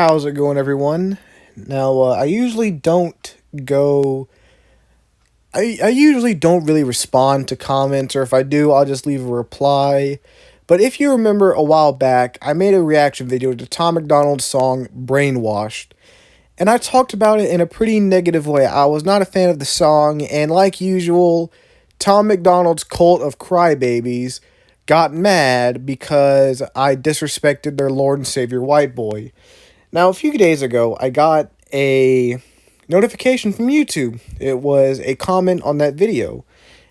How's it going, everyone? Now, I usually don't go. I usually don't really respond to comments, or if I do, I'll just leave a reply. But if you remember a while back, I made a reaction video to Tom Macdonald's song Brainwashed. And I talked about it in a pretty negative way. I was not a fan of the song, and like usual, Tom Macdonald's cult of crybabies got mad because I disrespected their Lord and Savior white boy. Now, a few days ago, I got a notification from YouTube. It was a comment on that video.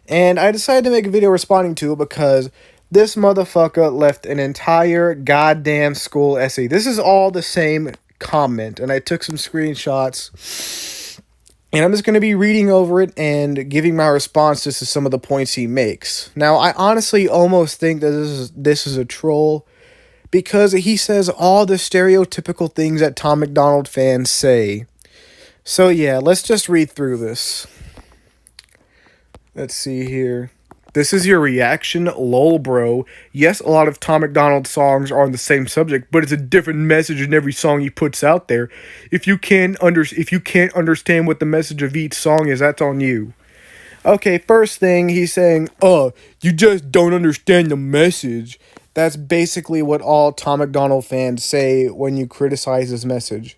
And I decided to make a video responding to it because this motherfucker left an entire goddamn school essay. This is all the same comment, and I took some screenshots. And I'm just going to be reading over it and giving my responses to some of the points he makes. Now, I honestly almost think that this is a troll because he says all the stereotypical things that Tom Macdonald fans say. So yeah, let's just read through this. Let's see here. This is your reaction, lol bro. Yes, a lot of Tom Macdonald songs are on the same subject, but it's a different message in every song he puts out there. If you can't understand what the message of each song is, that's on you. Okay, first thing, he's saying, you just don't understand the message. That's basically what all Tom Macdonald fans say when you criticize his message.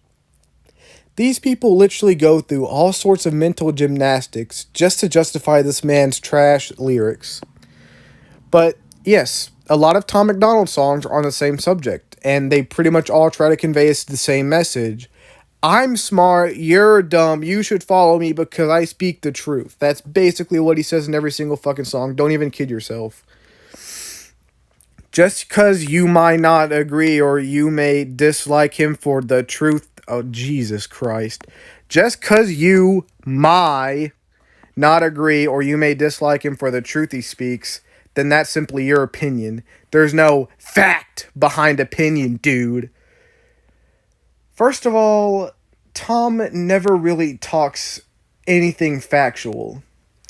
These people literally go through all sorts of mental gymnastics just to justify this man's trash lyrics. But yes, a lot of Tom Macdonald songs are on the same subject, and they pretty much all try to convey us the same message. I'm smart, you're dumb, you should follow me because I speak the truth. That's basically what he says in every single fucking song. Don't even kid yourself. Just because you might not agree or you may dislike him for the truth. Oh, Jesus Christ. Just because you might not agree or you may dislike him for the truth he speaks, then that's simply your opinion. There's no fact behind opinion, dude. First of all, Tom never really talks anything factual.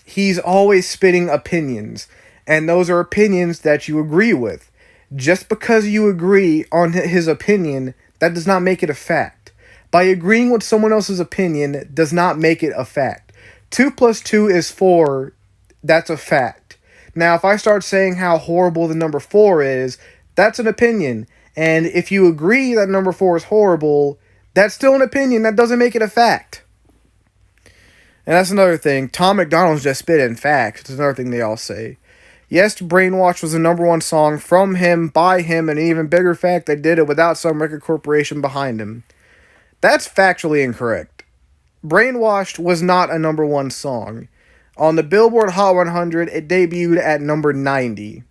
He's always spitting opinions, and those are opinions that you agree with. Just because you agree on his opinion, that does not make it a fact. By agreeing with someone else's opinion does not make it a fact. 2 plus 2 is 4. That's a fact. Now, if I start saying how horrible the number 4 is, that's an opinion. And if you agree that number 4 is horrible, that's still an opinion. That doesn't make it a fact. And that's another thing. Tom Macdonald's just spitting facts. That's another thing they all say. Yes, Brainwash was the number 1 song from him, by him, and an even bigger fact, they did it without some record corporation behind him. That's factually incorrect. Brainwashed was not a number 1 song. On the Billboard Hot 100, it debuted at number 90.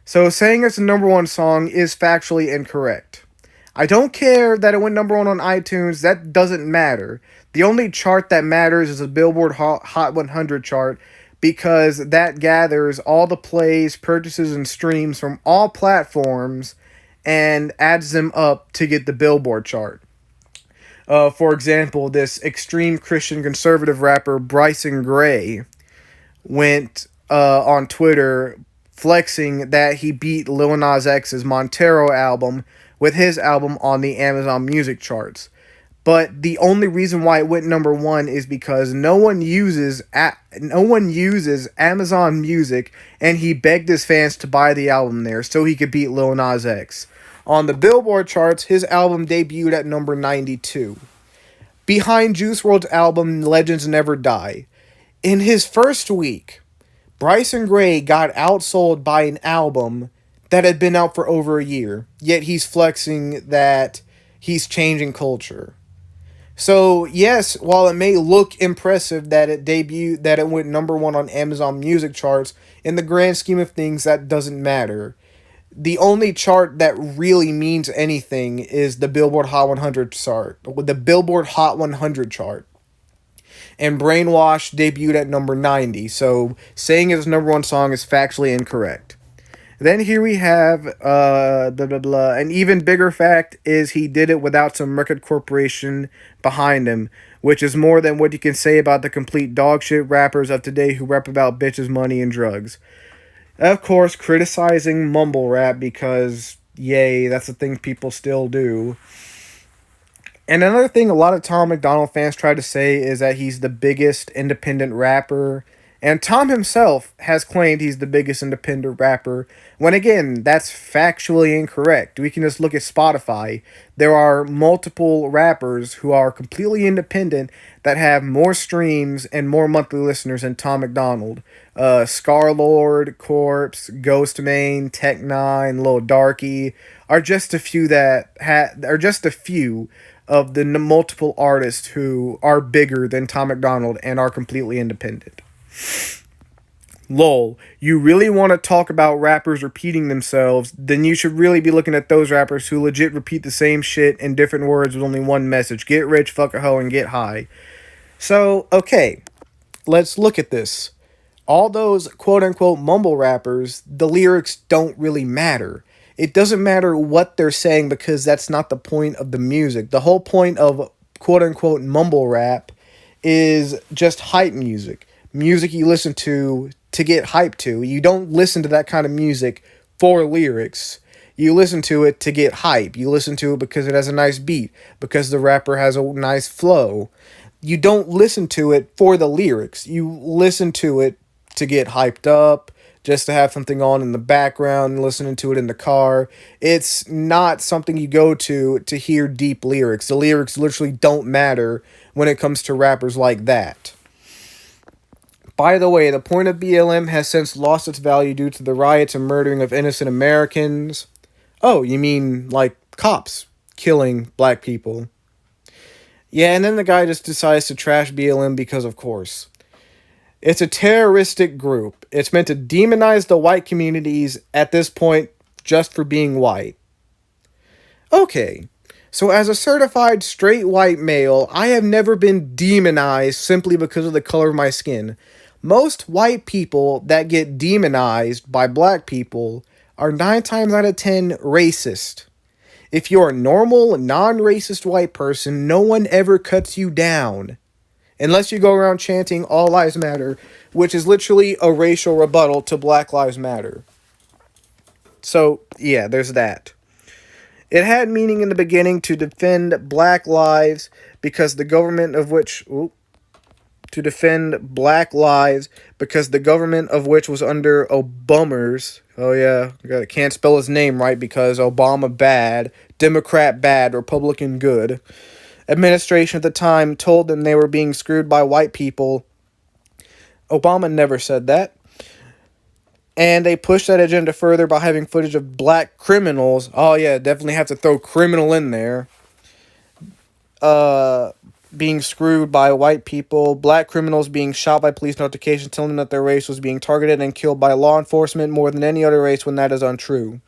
So saying it's a number 1 song is factually incorrect. I don't care that it went number 1 on iTunes, that doesn't matter. The only chart that matters is the Billboard Hot 100 chart, because that gathers all the plays, purchases, and streams from all platforms and adds them up to get the Billboard chart. For example, this extreme Christian conservative rapper Bryson Gray went on Twitter flexing that he beat Lil Nas X's Montero album with his album on the Amazon Music charts. But the only reason why it went number 1 is because no one uses Amazon Music, and he begged his fans to buy the album there so he could beat Lil Nas X. On the Billboard charts, his album debuted at number 92. Behind Juice WRLD's album Legends Never Die. In his first week, Bryson Gray got outsold by an album that had been out for over a year, yet he's flexing that he's changing culture. So, yes, while it may look impressive that it went number 1 on Amazon Music charts, in the grand scheme of things, that doesn't matter. The only chart that really means anything is the Billboard Hot 100 chart, the Billboard Hot 100 chart. And Brainwash debuted at number 90, so saying it's number 1 song is factually incorrect. Then here we have an even bigger fact is he did it without some record corporation behind him, which is more than what you can say about the complete dogshit rappers of today who rap about bitches, money, and drugs. Of course, criticizing mumble rap because, yay, that's the thing people still do. And another thing a lot of Tom Macdonald fans try to say is that he's the biggest independent rapper. And Tom himself has claimed he's the biggest independent rapper, when again, that's factually incorrect. We can just look at Spotify. There are multiple rappers who are completely independent that have more streams and more monthly listeners than Tom Macdonald. Scarlord, Corpse, Ghostmane, Tech9, Lil Darky are just a few are just a few of the multiple artists who are bigger than Tom Macdonald and are completely independent. Lol, you really want to talk about rappers repeating themselves, then you should really be looking at those rappers who legit repeat the same shit in different words with only one message. Get rich, fuck a hoe, and get high. So, okay, let's look at this. All those quote-unquote mumble rappers, the lyrics don't really matter. It doesn't matter what they're saying because that's not the point of the music. The whole point of quote-unquote mumble rap is just hype music. Music you listen to get hyped to. You don't listen to that kind of music for lyrics. You listen to it to get hype. You listen to it because it has a nice beat, because the rapper has a nice flow. You don't listen to it for the lyrics. You listen to it to get hyped up, just to have something on in the background, listening to it in the car. It's not something you go to hear deep lyrics. The lyrics literally don't matter when it comes to rappers like that. By the way, the point of BLM has since lost its value due to the riots and murdering of innocent Americans. Oh, you mean like cops killing black people? Yeah, and then the guy just decides to trash BLM because of course. It's a terroristic group. It's meant to demonize the white communities at this point just for being white. Okay, so as a certified straight white male, I have never been demonized simply because of the color of my skin. Most white people that get demonized by black people are 9 times out of 10 racist. If you're a normal, non-racist white person, no one ever cuts you down. Unless you go around chanting All Lives Matter, which is literally a racial rebuttal to Black Lives Matter. So, yeah, there's that. It had meaning in the beginning to defend black lives because the government of which... to defend black lives because the government of which was under Obama's... Oh, yeah, I can't spell his name right because Obama bad, Democrat bad, Republican good. Administration at the time told them they were being screwed by white people. Obama never said that. And they pushed that agenda further by having footage of black criminals. Oh yeah, definitely have to throw criminal in there. Being screwed by white people. Black criminals being shot by police notifications telling them that their race was being targeted and killed by law enforcement more than any other race when that is untrue.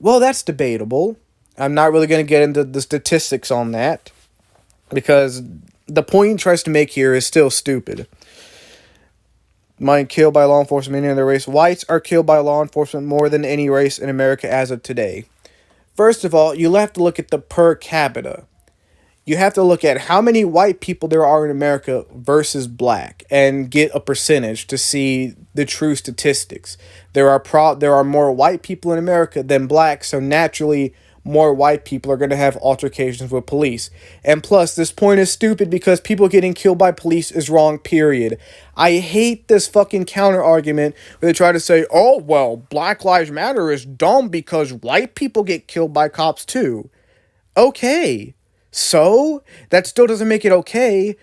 Well, that's debatable. I'm not really going to get into the statistics on that, because the point he tries to make here is still stupid. Mine killed by law enforcement in any other race. Whites are killed by law enforcement more than any race in America as of today. First of all, you'll have to look at the per capita. You have to look at how many white people there are in America versus black and get a percentage to see the true statistics. There are more white people in America than black, so naturally more white people are going to have altercations with police. And plus, this point is stupid because people getting killed by police is wrong, period. I hate this fucking counter argument where they try to say, oh, well, Black Lives Matter is dumb because white people get killed by cops too. Okay. So, that still doesn't make it okay.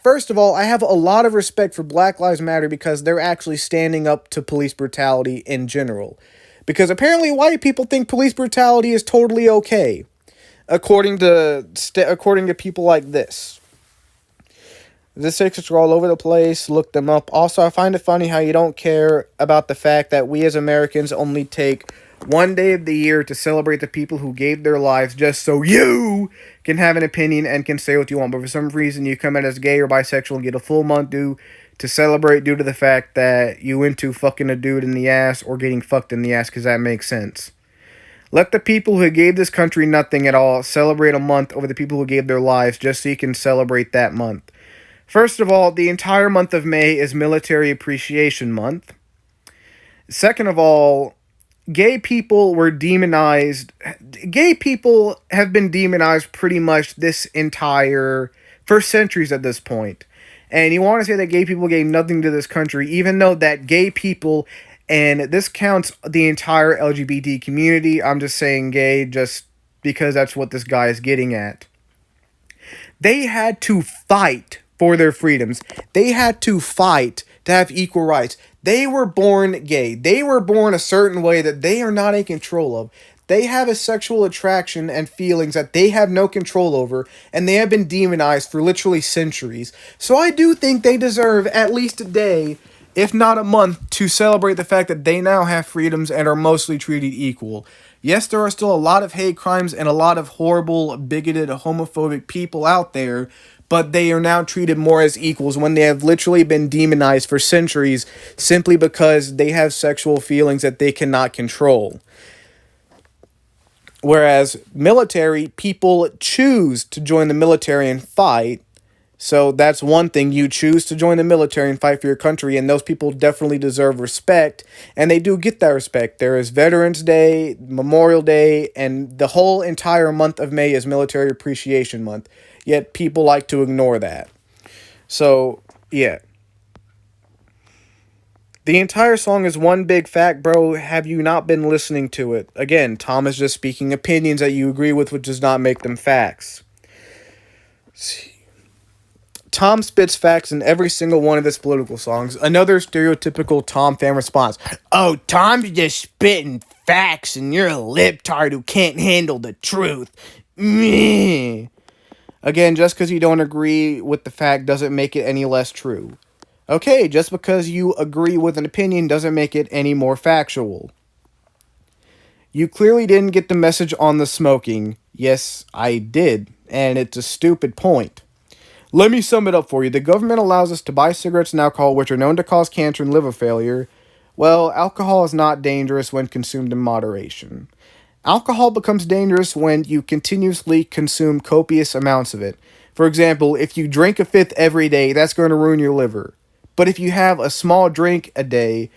First of all, I have a lot of respect for Black Lives Matter because they're actually standing up to police brutality in general. Because apparently white people think police brutality is totally okay, according to people like this. The statistics are all over the place. Look them up. Also, I find it funny how you don't care about the fact that we as Americans only take one day of the year to celebrate the people who gave their lives just so you can have an opinion and can say what you want. But for some reason, you come out as gay or bisexual and get a full month to celebrate due to the fact that you into fucking a dude in the ass or getting fucked in the ass, because that makes sense. Let the people who gave this country nothing at all celebrate a month over the people who gave their lives just so you can celebrate that month. First of all, the entire month of May is Military Appreciation Month. Second of all, gay people were demonized. Gay people have been demonized pretty much this entire for centuries at this point. And you want to say that gay people gave nothing to this country, even though that gay people, and this counts the entire LGBT community. I'm just saying gay just because that's what this guy is getting at. They had to fight for their freedoms. They had to fight to have equal rights. They were born gay. They were born a certain way that they are not in control of. They have a sexual attraction and feelings that they have no control over, and they have been demonized for literally centuries. So I do think they deserve at least a day, if not a month, to celebrate the fact that they now have freedoms and are mostly treated equal. Yes, there are still a lot of hate crimes and a lot of horrible, bigoted, homophobic people out there, but they are now treated more as equals when they have literally been demonized for centuries simply because they have sexual feelings that they cannot control. Whereas military, people choose to join the military and fight. So that's one thing. You choose to join the military and fight for your country, and those people definitely deserve respect, and they do get that respect. There is Veterans Day, Memorial Day, and the whole entire month of May is Military Appreciation Month. Yet people like to ignore that. So, yeah. The entire song is one big fact, bro. Have you not been listening to it? Again, Tom is just speaking opinions that you agree with, which does not make them facts. Tom spits facts in every single one of his political songs. Another stereotypical Tom fan response. Oh, Tom's just spitting facts and you're a libtard who can't handle the truth. Meh. Again, just because you don't agree with the fact doesn't make it any less true. Okay, just because you agree with an opinion doesn't make it any more factual. You clearly didn't get the message on the smoking. Yes, I did, and it's a stupid point. Let me sum it up for you. The government allows us to buy cigarettes and alcohol, which are known to cause cancer and liver failure. Well, alcohol is not dangerous when consumed in moderation. Alcohol becomes dangerous when you continuously consume copious amounts of it. For example, if you drink a fifth every day, that's going to ruin your liver. But if you have a small drink a day,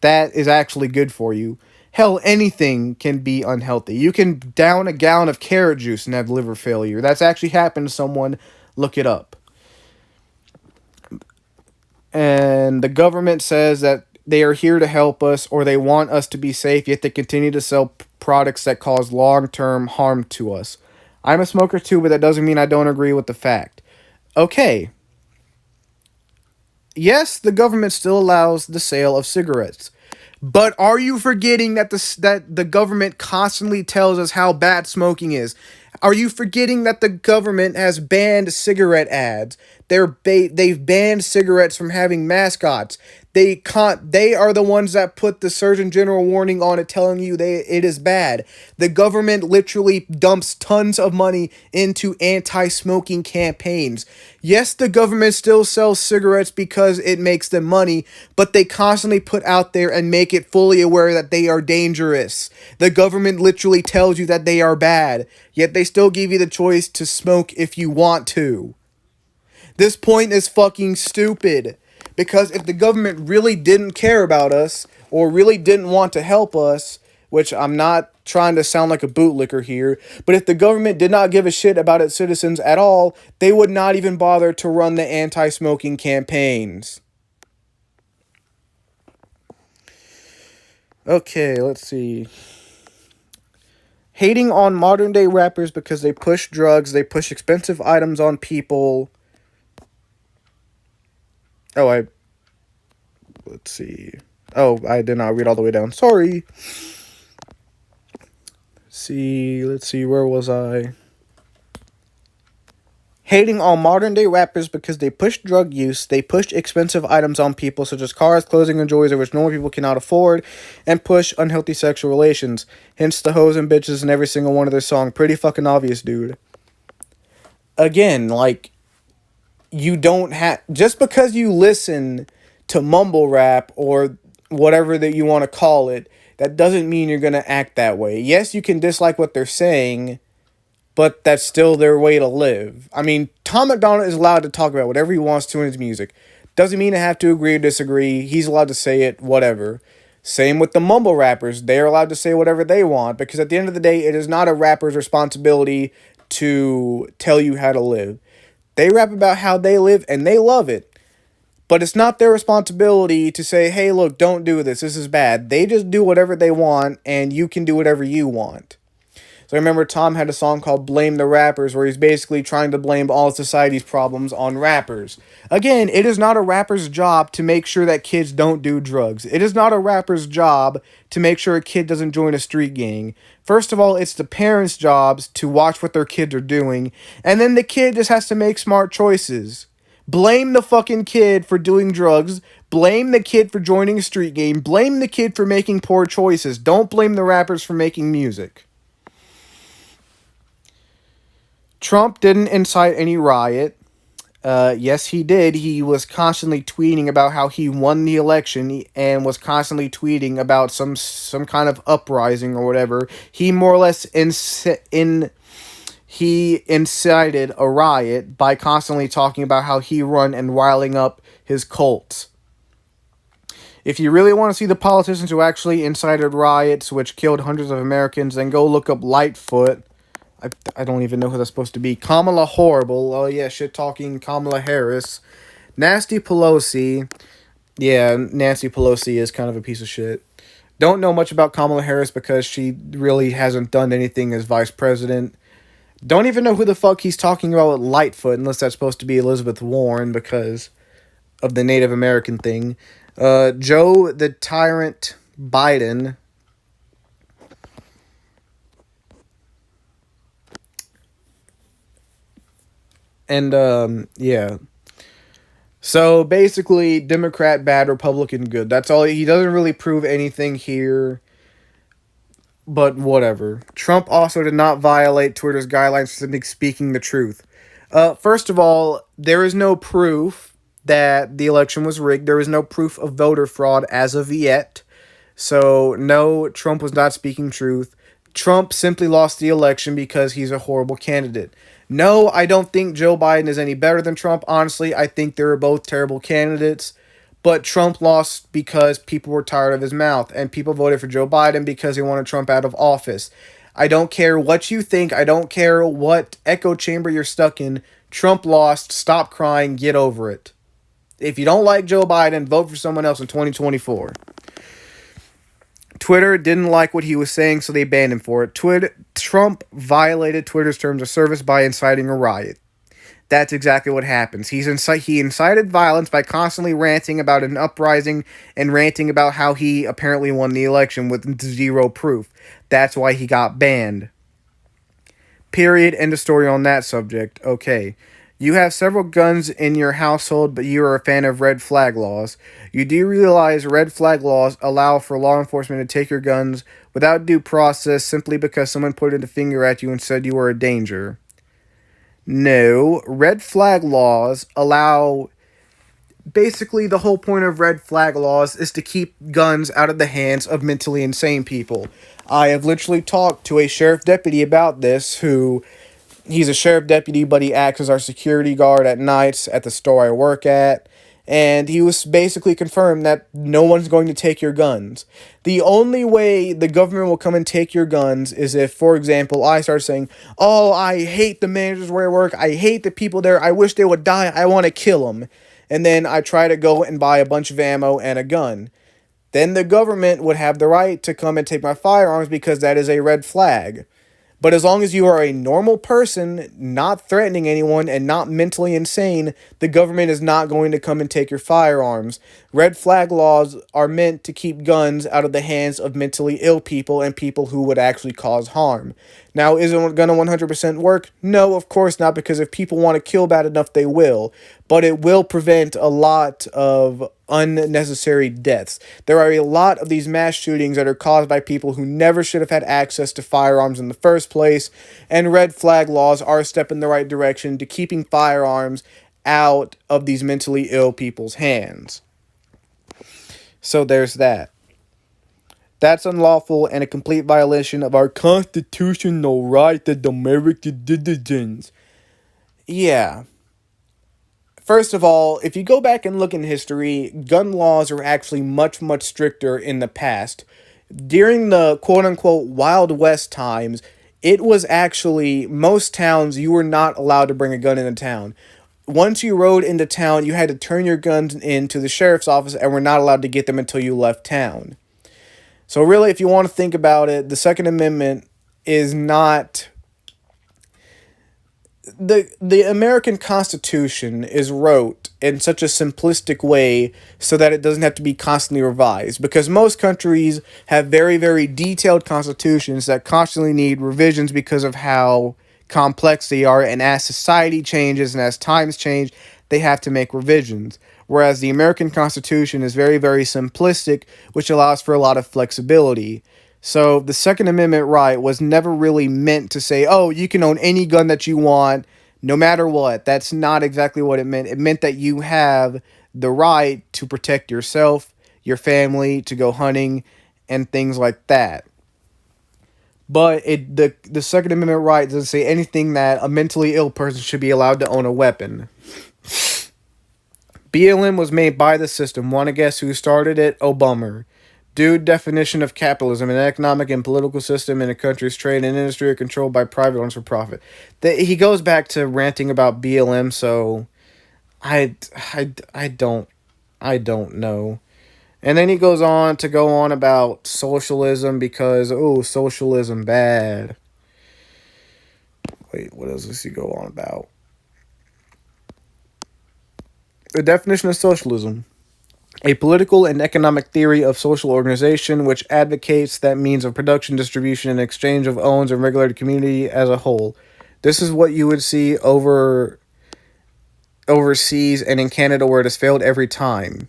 that is actually good for you. Hell, anything can be unhealthy. You can down a gallon of carrot juice and have liver failure. That's actually happened to someone. Look it up. And the government says that they are here to help us or they want us to be safe, yet they continue to sell products that cause long-term harm to us. I'm a smoker too, but that doesn't mean I don't agree with the fact. Okay. Yes, the government still allows the sale of cigarettes. But are you forgetting that the government constantly tells us how bad smoking is? Are you forgetting that the government has banned cigarette ads? They've banned cigarettes from having mascots. They are the ones that put the Surgeon General warning on it telling you it is bad. The government literally dumps tons of money into anti-smoking campaigns. Yes, the government still sells cigarettes because it makes them money, but they constantly put out there and make it fully aware that they are dangerous. The government literally tells you that they are bad, yet they still give you the choice to smoke if you want to. This point is fucking stupid. Because if the government really didn't care about us, or really didn't want to help us, which I'm not trying to sound like a bootlicker here, but if the government did not give a shit about its citizens at all, they would not even bother to run the anti-smoking campaigns. Okay, let's see. Hating on modern day rappers because they push drugs, they push expensive items on people. Let's see. Oh, I did not read all the way down. Sorry. Let's see, where was I? Hating on modern day rappers because they push drug use, they push expensive items on people such as cars, clothing, and jewelry which normal people cannot afford, and push unhealthy sexual relations. Hence the hoes and bitches in every single one of their songs. Pretty fucking obvious, dude. Again, like, you don't have... Just because you listen to mumble rap or whatever that you want to call it, that doesn't mean you're going to act that way. Yes, you can dislike what they're saying, but that's still their way to live. I mean, Tom Macdonald is allowed to talk about whatever he wants to in his music. Doesn't mean I have to agree or disagree. He's allowed to say it, whatever. Same with the mumble rappers. They are allowed to say whatever they want because at the end of the day, it is not a rapper's responsibility to tell you how to live. They rap about how they live and they love it. But it's not their responsibility to say, hey, look, don't do this. This is bad. They just do whatever they want and you can do whatever you want. So I remember Tom had a song called Blame the Rappers where he's basically trying to blame all society's problems on rappers. Again, it is not a rapper's job to make sure that kids don't do drugs. It is not a rapper's job to make sure a kid doesn't join a street gang. First of all, it's the parents' jobs to watch what their kids are doing, and then the kid just has to make smart choices. Blame the fucking kid for doing drugs. Blame the kid for joining a street gang. Blame the kid for making poor choices. Don't blame the rappers for making music. Trump didn't incite any riot. Yes, he did. He was constantly tweeting about how he won the election and was constantly tweeting about some kind of uprising or whatever. He more or less he incited a riot by constantly talking about how he run and riling up his cults. If you really want to see the politicians who actually incited riots, which killed hundreds of Americans, then go look up Lightfoot. I don't even know who that's supposed to be. Kamala Horrible. Oh, yeah, shit-talking Kamala Harris. Nasty Pelosi. Yeah, Nancy Pelosi is kind of a piece of shit. Don't know much about Kamala Harris because she really hasn't done anything as vice president. Don't even know who the fuck he's talking about with Lightfoot, unless that's supposed to be Elizabeth Warren because of the Native American thing. Joe the Tyrant Biden. And, yeah. So, basically, Democrat bad, Republican good. That's all. He doesn't really prove anything here. But whatever. Trump also did not violate Twitter's guidelines for speaking the truth. First of all, there is no proof that the election was rigged. There is no proof of voter fraud as of yet. So, no, Trump was not speaking truth. Trump simply lost the election because he's a horrible candidate. No, I don't think Joe Biden is any better than Trump. Honestly, I think they're both terrible candidates. But Trump lost because people were tired of his mouth. And people voted for Joe Biden because they wanted Trump out of office. I don't care what you think. I don't care what echo chamber you're stuck in. Trump lost. Stop crying. Get over it. If you don't like Joe Biden, vote for someone else in 2024. Twitter didn't like what he was saying, so they banned him for it. Trump violated Twitter's terms of service by inciting a riot. That's exactly what happens. He incited violence by constantly ranting about an uprising and ranting about how he apparently won the election with zero proof. That's why he got banned. Period. End of story on that subject. Okay. You have several guns in your household, but you are a fan of red flag laws. You do realize red flag laws allow for law enforcement to take your guns without due process simply because someone pointed a finger at you and said you were a danger. No, red flag laws allow... Basically, the whole point of red flag laws is to keep guns out of the hands of mentally insane people. I have literally talked to a sheriff deputy about this who... He's a sheriff deputy, but he acts as our security guard at nights at the store I work at. And he was basically confirmed that no one's going to take your guns. The only way the government will come and take your guns is if, for example, I start saying, oh, I hate the managers where I work. I hate the people there. I wish they would die. I want to kill them. And then I try to go and buy a bunch of ammo and a gun. Then the government would have the right to come and take my firearms because that is a red flag. But as long as you are a normal person, not threatening anyone, and not mentally insane, the government is not going to come and take your firearms. Red flag laws are meant to keep guns out of the hands of mentally ill people and people who would actually cause harm. Now, is it going to 100% work? No, of course not, because if people want to kill bad enough, they will. But it will prevent a lot of unnecessary deaths. There are a lot of these mass shootings that are caused by people who never should have had access to firearms in the first place, and red flag laws are a step in the right direction to keeping firearms out of these mentally ill people's hands. So there's that. That's unlawful and a complete violation of our constitutional right as American citizens. Yeah. First of all, if you go back and look in history, gun laws are actually much, much stricter in the past. During the quote unquote Wild West times, it was actually most towns you were not allowed to bring a gun into town. Once you rode into town, you had to turn your guns in to the sheriff's office and were not allowed to get them until you left town. So, really, if you want to think about it, the Second Amendment is not the American Constitution is wrote in such a simplistic way so that it doesn't have to be constantly revised, because most countries have very, very detailed constitutions that constantly need revisions because of how complex they are, and as society changes and as times change, they have to make revisions. Whereas the American Constitution is very, very simplistic, which allows for a lot of flexibility. So the Second Amendment right was never really meant to say, oh, you can own any gun that you want, no matter what. That's not exactly what it meant. It meant that you have the right to protect yourself, your family, to go hunting, and things like that. But the Second Amendment right doesn't say anything that a mentally ill person should be allowed to own a weapon. BLM was made by the system. Want to guess who started it? Obama. Dude, definition of capitalism: an economic and political system in a country's trade and industry are controlled by private owners for profit. He goes back to ranting about BLM, so I don't know. And then he goes on to go on about socialism because, oh, socialism bad. Wait, what else does he go on about? The definition of socialism: a political and economic theory of social organization which advocates that means of production, distribution, and exchange of owns and regulated community as a whole. This is what you would see overseas and in Canada, where it has failed every time.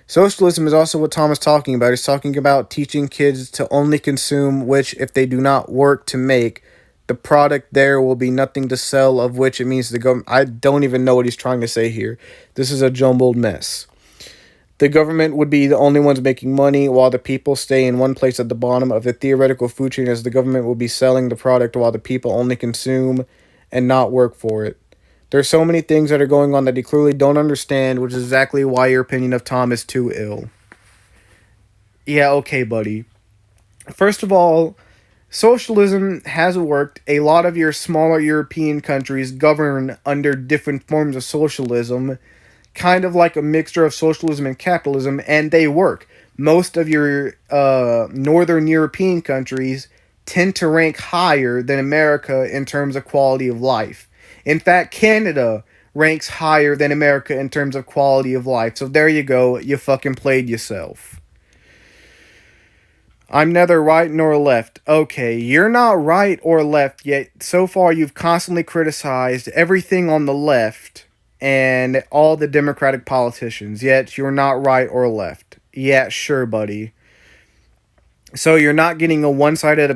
Socialism is also what Tom is talking about. He's talking about teaching kids to only consume, which, if they do not work to make, the product there will be nothing to sell, of which it means the government. I don't even know what he's trying to say here. This is a jumbled mess. The government would be the only ones making money, while the people stay in one place at the bottom of the theoretical food chain, as the government will be selling the product while the people only consume and not work for it. There's so many things that are going on that he clearly don't understand, which is exactly why your opinion of Tom is too ill. Yeah, okay, buddy. First of all, socialism has worked. A lot of your smaller European countries govern under different forms of socialism, kind of like a mixture of socialism and capitalism, and they work. Most of your northern European countries tend to rank higher than America in terms of quality of life. In fact, Canada ranks higher than America in terms of quality of life. So there you go. You fucking played yourself. I'm neither right nor left. Okay, you're not right or left, yet so far you've constantly criticized everything on the left and all the Democratic politicians, yet you're not right or left. Yeah, sure, buddy. So you're not getting a one-sided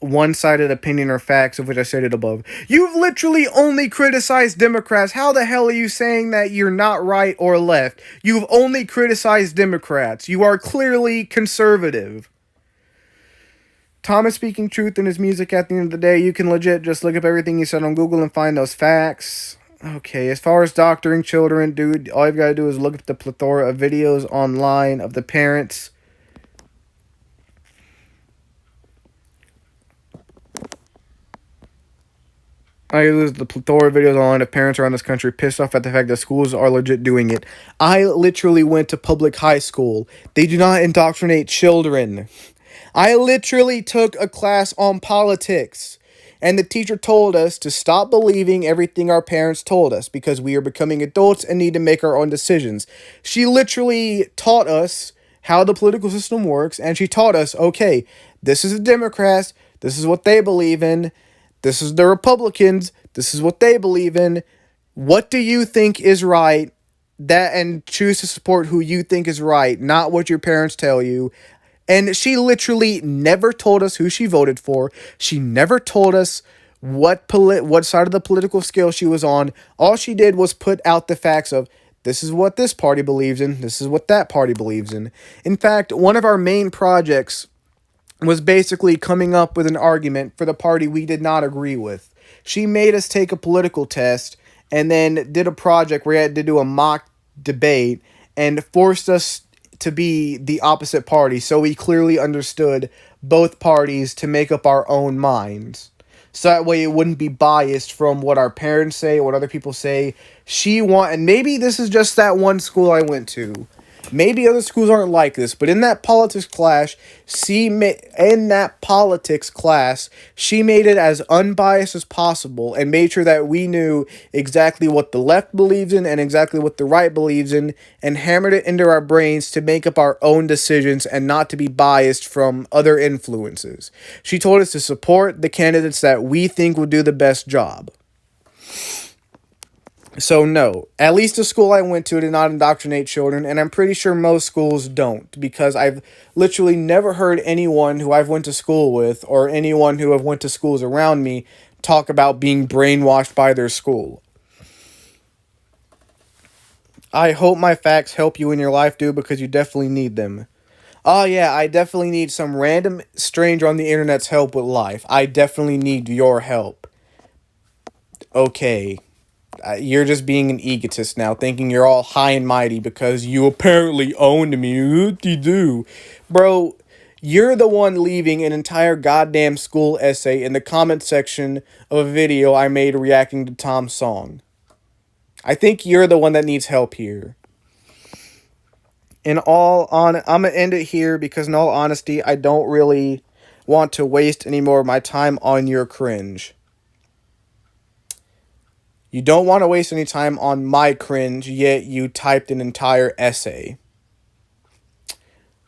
opinion or facts, of which I stated above. You've literally only criticized Democrats. How the hell are you saying that you're not right or left? You've only criticized Democrats. You are clearly conservative. Tom is speaking truth in his music at the end of the day. You can legit just look up everything he said on Google and find those facts. Okay, as far as doctoring children, dude, all you've got to do is look at the plethora of videos online of the parents. I lose the plethora of videos online of parents around this country pissed off at the fact that schools are legit doing it. I literally went to public high school. They do not indoctrinate children. I literally took a class on politics, and the teacher told us to stop believing everything our parents told us because we are becoming adults and need to make our own decisions. She literally taught us how the political system works, and she taught us, okay, this is the Democrats, this is what they believe in, this is the Republicans, this is what they believe in. What do you think is right? That, and choose to support who you think is right, not what your parents tell you. And she literally never told us who she voted for. She never told us what side of the political scale she was on. All she did was put out the facts of, this is what this party believes in, this is what that party believes in. In fact, one of our main projects was basically coming up with an argument for the party we did not agree with. She made us take a political test, and then did a project where he had to do a mock debate and forced us to be the opposite party. So we clearly understood both parties to make up our own minds. So that way it wouldn't be biased from what our parents say, what other people say. And maybe this is just that one school I went to. Maybe other schools aren't like this, but in that politics class, she made it as unbiased as possible and made sure that we knew exactly what the left believes in and exactly what the right believes in, and hammered it into our brains to make up our own decisions and not to be biased from other influences. She told us to support the candidates that we think would do the best job. So no, at least the school I went to did not indoctrinate children, and I'm pretty sure most schools don't, because I've literally never heard anyone who I've went to school with or anyone who have went to schools around me talk about being brainwashed by their school. I hope my facts help you in your life, dude, because you definitely need them. Oh yeah, I definitely need some random stranger on the internet's help with life. I definitely need your help. Okay. You're just being an egotist now, thinking you're all high and mighty because you apparently owned me. What do you do? Bro, you're the one leaving an entire goddamn school essay in the comment section of a video I made reacting to Tom's song. I think you're the one that needs help here. I'm going to end it here because in all honesty, I don't really want to waste any more of my time on your cringe. You don't want to waste any time on my cringe, yet you typed an entire essay.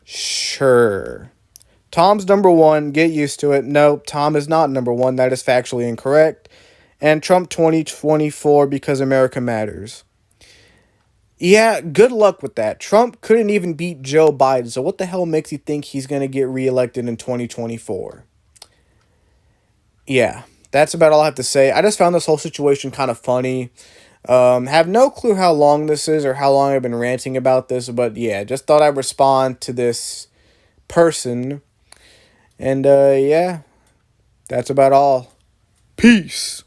Sure. Tom's number one, get used to it. Nope, Tom is not number one. That is factually incorrect. And Trump 2024 because America matters. Yeah, good luck with that. Trump couldn't even beat Joe Biden, so what the hell makes you think he's going to get reelected in 2024? Yeah. That's about all I have to say. I just found this whole situation kind of funny. Have no clue how long this is or how long I've been ranting about this, but yeah, just thought I'd respond to this person. And yeah, that's about all. Peace.